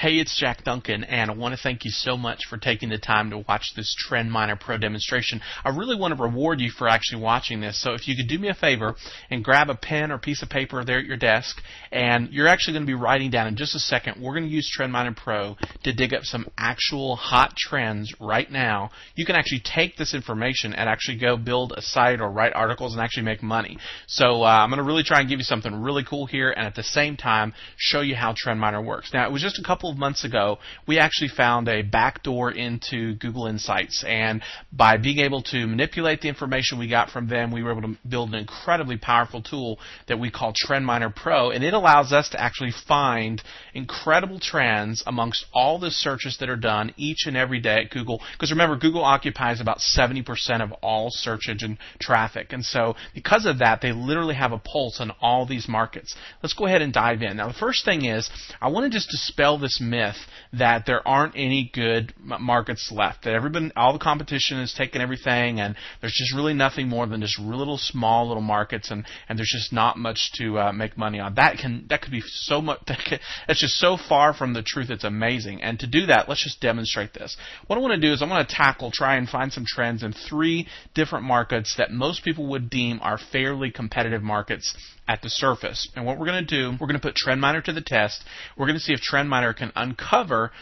Hey, it's Jack Duncan, and I want to thank you so much for taking the time to watch this TrendMiner Pro demonstration. I really want to reward you for actually watching this, so if you could do me a favor and grab a pen or piece of paper there at your desk, and you're actually going to be writing down in just a second, we're going to use TrendMiner Pro to dig up some actual hot trends right now. You can actually take this information and actually go build a site or write articles and actually make money. So I'm going to really try and give you something really cool here, and at the same time show you how TrendMiner works. Now, it was just a couple of months ago, we actually found a backdoor into Google Insights, and by being able to manipulate the information we got from them, we were able to build an incredibly powerful tool that we call TrendMiner Pro, and it allows us to actually find incredible trends amongst all the searches that are done each and every day at Google, because remember, Google occupies about 70% of all search engine traffic, and so because of that, they literally have a pulse on all these markets. Let's go ahead and dive in. Now, the first thing is, I want to just dispel this myth that there aren't any good markets left, that all the competition is taking everything, and there's just really nothing more than just little small little markets, and there's just not much to make money on. That could be so much. That's just so far from the truth. It's amazing. And to do that, let's just demonstrate this. What I want to do is I want to try and find some trends in 3 different markets that most people would deem are fairly competitive markets at the surface. And what we're going to do, we're going to put TrendMiner to the test. We're going to see if TrendMiner can uncover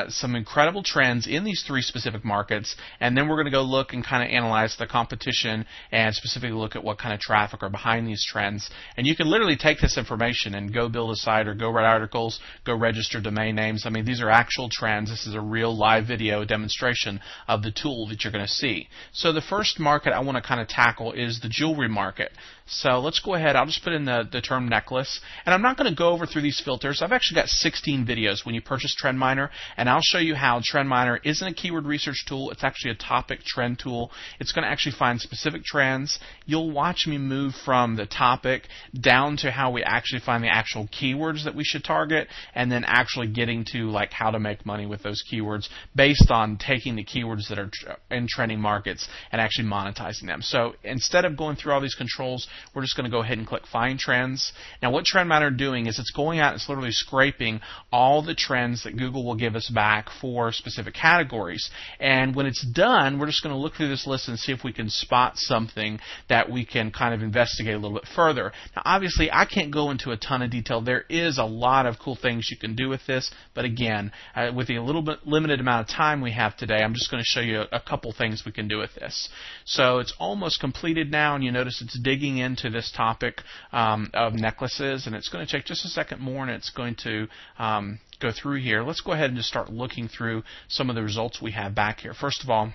some incredible trends in these 3 specific markets, and then we're going to go look and kind of analyze the competition and specifically look at what kind of traffic are behind these trends. And you can literally take this information and go build a site or go write articles, go register domain names. I mean, these are actual trends. This is a real live video demonstration of the tool that you're going to see. So the first market I want to kind of tackle is the jewelry market. So let's go ahead. I'll just put in the term necklace, and I'm not going to go over through these filters. I've actually got 16 videos when you purchase TrendMiner, and I'll show you how TrendMiner isn't a keyword research tool. It's actually a topic trend tool. It's going to actually find specific trends. You'll watch me move from the topic down to how we actually find the actual keywords that we should target, and then actually getting to like how to make money with those keywords based on taking the keywords that are in trending markets and actually monetizing them. So instead of going through all these controls, we're just going to go ahead and click Find Trends. Now, what TrendMiner is doing is it's going out and it's literally scraping all the trends that Google will give us back for specific categories. And when it's done, we're just going to look through this list and see if we can spot something that we can kind of investigate a little bit further. Now, obviously, I can't go into a ton of detail. There is a lot of cool things you can do with this, but again, with the little bit limited amount of time we have today, I'm just going to show you a couple things we can do with this. So it's almost completed now, and you notice it's digging into this topic of necklaces, and it's going to take just a second more, and it's going to go through here. Let's go ahead and just start looking through some of the results we have back here. First of all,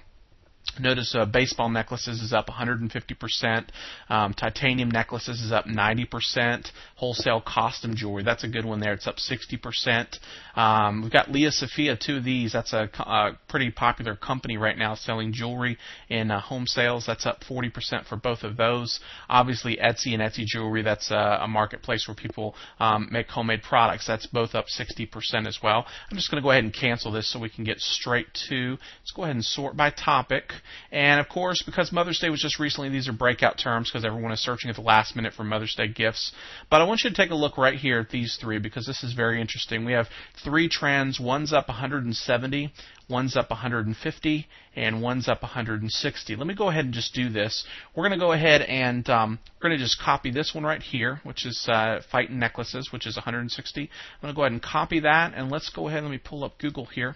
notice baseball necklaces is up 150%. Titanium necklaces is up 90%. Wholesale costume jewelry, that's a good one there. It's up 60%. We've got Leah Sophia, 2 of these. That's a pretty popular company right now selling jewelry in home sales. That's up 40% for both of those. Obviously, Etsy and Etsy Jewelry, that's a marketplace where people make homemade products. That's both up 60% as well. I'm just going to go ahead and cancel this so we can get straight to, let's go ahead and sort by topic. And of course, because Mother's Day was just recently, these are breakout terms because everyone is searching at the last minute for Mother's Day gifts. But I want you to take a look right here at these 3 because this is very interesting. We have 3 trends. One's up 170, one's up 150, and one's up 160. Let me go ahead and just do this. We're going to go ahead and we're going to just copy this one right here, which is Fighting Necklaces, which is 160. I'm going to go ahead and copy that, and let's go ahead and let me pull up Google here.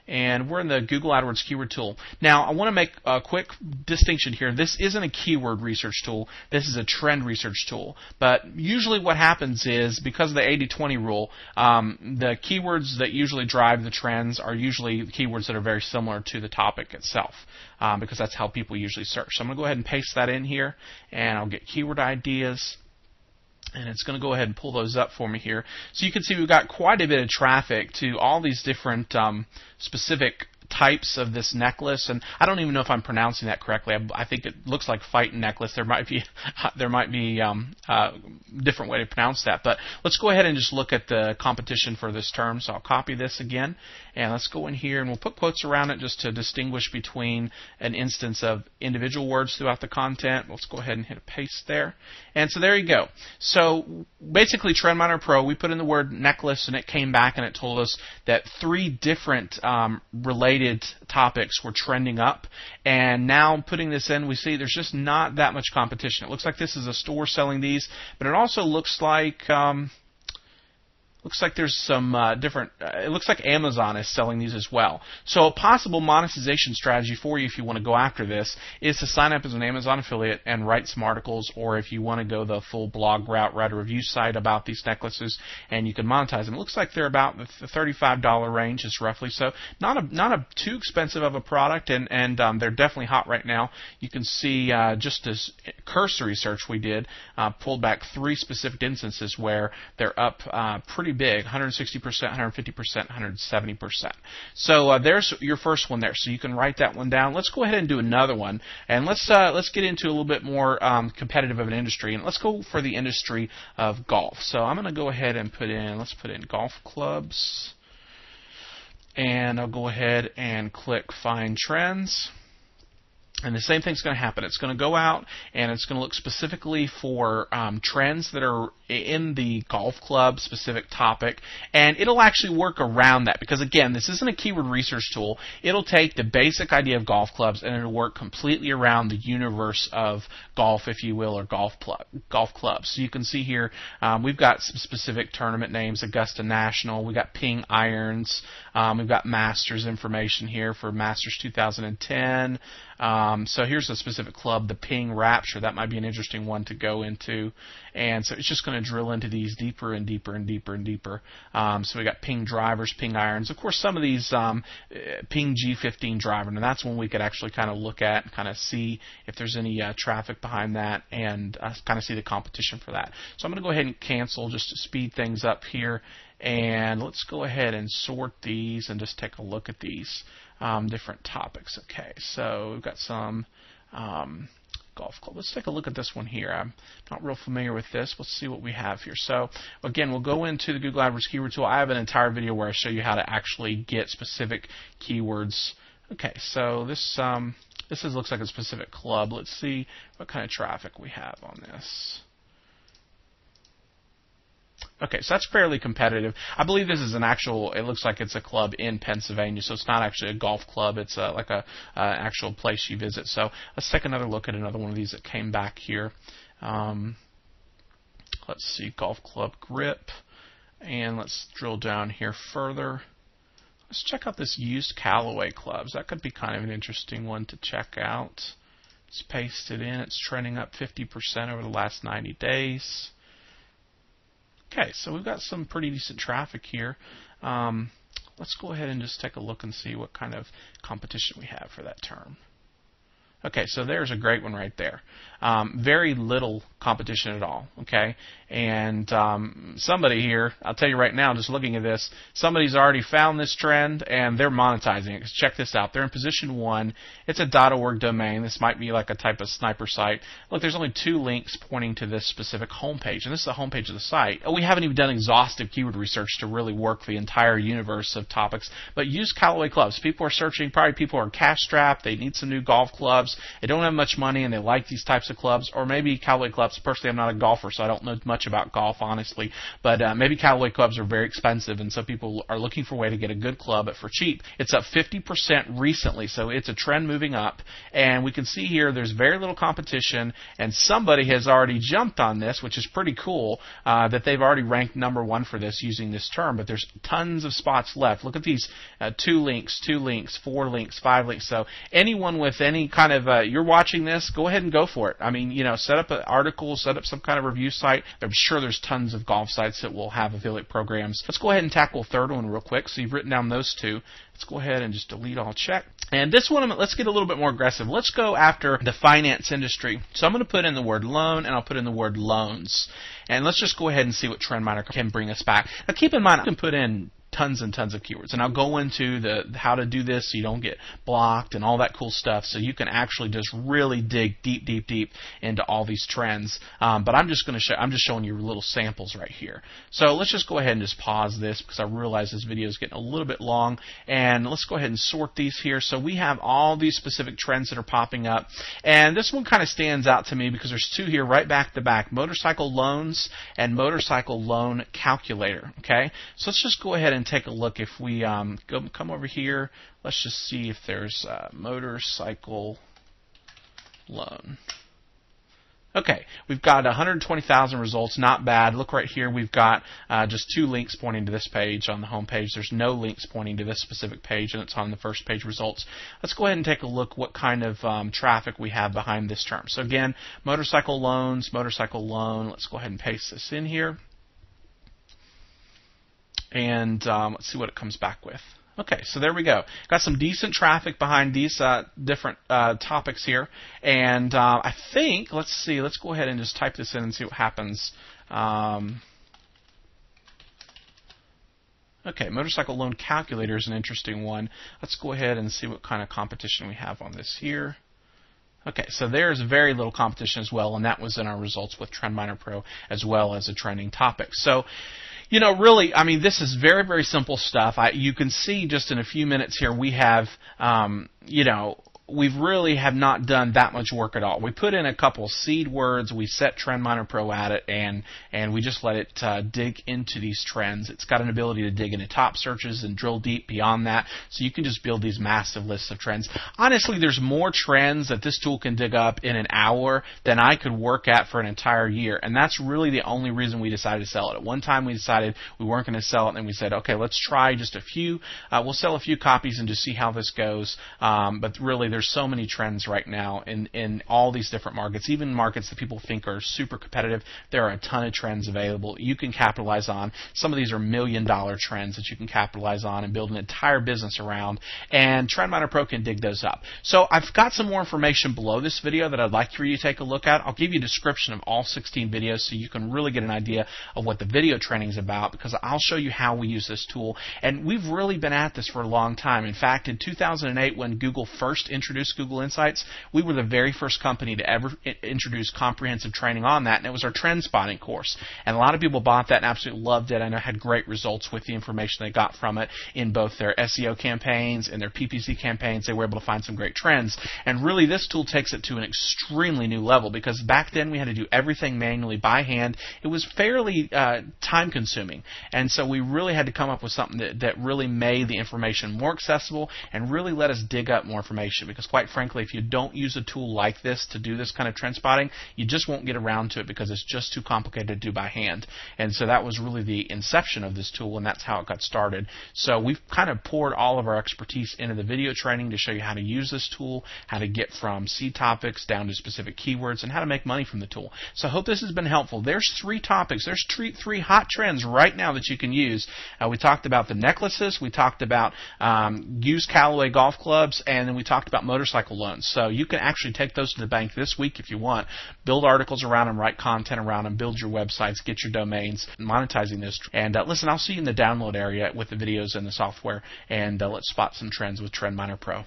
And we're in the Google AdWords keyword tool. Now, I want to make a quick distinction here. This isn't a keyword research tool. This is a trend research tool. But usually what happens is, because of the 80-20 rule, the keywords that usually drive the trends are usually keywords that are very similar to the topic itself, because that's how people usually search. So I'm going to go ahead and paste that in here, and I'll get keyword ideas. And it's going to go ahead and pull those up for me here. So you can see we've got quite a bit of traffic to all these different specific types of this necklace, and I don't even know if I'm pronouncing that correctly. I think it looks like fight necklace. There might be different way to pronounce that, but let's go ahead and just look at the competition for this term. So I'll copy this again, and let's go in here and we'll put quotes around it just to distinguish between an instance of individual words throughout the content. Let's go ahead and hit a paste there, and so there you go. So basically, TrendMiner Pro, we put in the word necklace, and it came back and it told us that 3 different related topics were trending up, and now putting this in, we see there's just not that much competition. It looks like this is a store selling these, but it also looks like there's some different. It looks like Amazon is selling these as well. So a possible monetization strategy for you, if you want to go after this, is to sign up as an Amazon affiliate and write some articles, or if you want to go the full blog route, write a review site about these necklaces, and you can monetize them. It looks like they're about the $35 range, is roughly. So not a too expensive of a product, and they're definitely hot right now. You can see just as cursory search we did pulled back 3 specific instances where they're up pretty big, 160%, 150%, 170%. So there's your first one there. So you can write that one down. Let's go ahead and do another one, and let's get into a little bit more competitive of an industry, and let's go for the industry of golf. So I'm going to go ahead and let's put in golf clubs, and I'll go ahead and click Find Trends. And the same thing's going to happen. It's going to go out and it's going to look specifically for trends that are in the golf club specific topic, and it'll actually work around that, because again, this isn't a keyword research tool. It'll take the basic idea of golf clubs and it'll work completely around the universe of golf, if you will, or golf clubs. So you can see here we've got some specific tournament names: Augusta National, we've got Ping Irons, we've got Masters information here for Masters 2010. So here's a specific club, the Ping Rapture. That might be an interesting one to go into. And so it's just going to drill into these deeper and deeper and deeper and deeper. So we got Ping Drivers, Ping Irons. Of course, some of these Ping G15 driver. Now that's one we could actually kind of look at and kind of see if there's any traffic behind that, and kind of see the competition for that. So I'm going to go ahead and cancel just to speed things up here. And let's go ahead and sort these and just take a look at these different topics. Okay, so we've got some golf club. Let's take a look at this one here. I'm not real familiar with this. Let's see what we have here. So again, we'll go into the Google AdWords keyword tool. I have an entire video where I show you how to actually get specific keywords. Okay, so this looks like a specific club. Let's see what kind of traffic we have on this. Okay, so that's fairly competitive. I believe this is an actual, it looks like it's a club in Pennsylvania, so it's not actually a golf club. It's like a actual place you visit. So let's take another look at another one of these that came back here. Let's see, golf club grip, and let's drill down here further. Let's check out this used Callaway clubs. That could be kind of an interesting one to check out. Let's paste it in. It's trending up 50% over the last 90 days. Okay, so we've got some pretty decent traffic here. Let's go ahead and just take a look and see what kind of competition we have for that term. Okay, so there's a great one right there. Very little competition at all, okay? And somebody here, I'll tell you right now, just looking at this, somebody's already found this trend and they're monetizing it. Check this out. They're in position 1. It's a .org domain. This might be like a type of sniper site. Look, there's only 2 links pointing to this specific homepage, and this is the homepage of the site. We haven't even done exhaustive keyword research to really work the entire universe of topics, but use Callaway clubs. People are searching, probably people are cash strapped, they need some new golf clubs, they don't have much money and they like these types of clubs, or maybe Callaway clubs. Personally, I'm not a golfer, so I don't know much about golf, honestly, but maybe Callaway clubs are very expensive, and so people are looking for a way to get a good club for cheap. It's up 50% recently, so it's a trend moving up, and we can see here there's very little competition, and somebody has already jumped on this, which is pretty cool, that they've already ranked #1 for this using this term, but there's tons of spots left. Look at these 2 links, 2 links, 4 links, 5 links. So anyone with any kind of, you're watching this, go ahead and go for it. I mean, you know, set up an article, set up some kind of review site. I'm sure there's tons of golf sites that will have affiliate programs. Let's go ahead and tackle a third one real quick. So you've written down those 2. Let's go ahead and just delete all check. And this one, let's get a little bit more aggressive. Let's go after the finance industry. So I'm going to put in the word loan, and I'll put in the word loans. And let's just go ahead and see what TrendMiner can bring us back. Now keep in mind, I can put in tons and tons of keywords. And I'll go into the how to do this so you don't get blocked and all that cool stuff, so you can actually just really dig deep into all these trends. But I'm just showing you little samples right here. So let's just go ahead and just pause this because I realize this video is getting a little bit long, and let's go ahead and sort these here. So we have all these specific trends that are popping up, and this one kind of stands out to me because there's two here right back to back: motorcycle loans and motorcycle loan calculator. Okay, so let's just go ahead and take a look. If we come over here, let's just see if there's motorcycle loan. Okay, we've got 120,000 results, not bad. Look right here, we've got just 2 links pointing to this page on the home page. There's no links pointing to this specific page, and it's on the first page results. Let's go ahead and take a look what kind of traffic we have behind this term. So again, motorcycle loans, motorcycle loan. Let's go ahead and paste this in here. And let's see what it comes back with. Okay, so there we go. Got some decent traffic behind these different topics here. And I think, let's see, let's go ahead and just type this in and see what happens. Okay, motorcycle loan calculator is an interesting one. Let's go ahead and see what kind of competition we have on this here. Okay, so there's very little competition as well, and that was in our results with TrendMiner Pro as well as a trending topic. So, you know, really, I mean, this is very, very simple stuff. You can see just in a few minutes here we have, you know, we really have not done that much work at all. We put in a couple seed words, we set TrendMiner Pro at it, and we just let it dig into these trends. It's got an ability to dig into top searches and drill deep beyond that, so you can just build these massive lists of trends. Honestly, there's more trends that this tool can dig up in an hour than I could work at for an entire year, and that's really the only reason we decided to sell it. At one time we decided we weren't going to sell it, and then we said, okay, let's try just a few. We'll sell a few copies and just see how this goes, but really there's so many trends right now in all these different markets, even markets that people think are super competitive. There are a ton of trends available you can capitalize on. Some of these are $1 million trends that you can capitalize on and build an entire business around, and TrendMiner Pro can dig those up. So I've got some more information below this video that I'd like for you to take a look at. I'll give you a description of all 16 videos so you can really get an idea of what the video training is about, because I'll show you how we use this tool. And we've really been at this for a long time. In fact, in 2008, when Google first introduced Google Insights, we were the very first company to ever introduce comprehensive training on that, and it was our trend spotting course. And a lot of people bought that and absolutely loved it. I know had great results with the information they got from it in both their SEO campaigns and their PPC campaigns. They were able to find some great trends. And really, this tool takes it to an extremely new level, because back then we had to do everything manually by hand. It was fairly time consuming, and so we really had to come up with something that really made the information more accessible and really let us dig up more information, because quite frankly, if you don't use a tool like this to do this kind of trend spotting, you just won't get around to it because it's just too complicated to do by hand. And so that was really the inception of this tool, and that's how it got started. So we've kind of poured all of our expertise into the video training to show you how to use this tool, how to get from seed topics down to specific keywords, and how to make money from the tool. So I hope this has been helpful. There's 3 topics. There's three hot trends right now that you can use. We talked about the necklaces, we talked about used Callaway golf clubs, and then we talked about motorcycle loans. So you can actually take those to the bank this week if you want. Build articles around them, write content around them, build your websites, get your domains, monetizing this. And listen, I'll see you in the download area with the videos and the software, and let's spot some trends with TrendMiner Pro.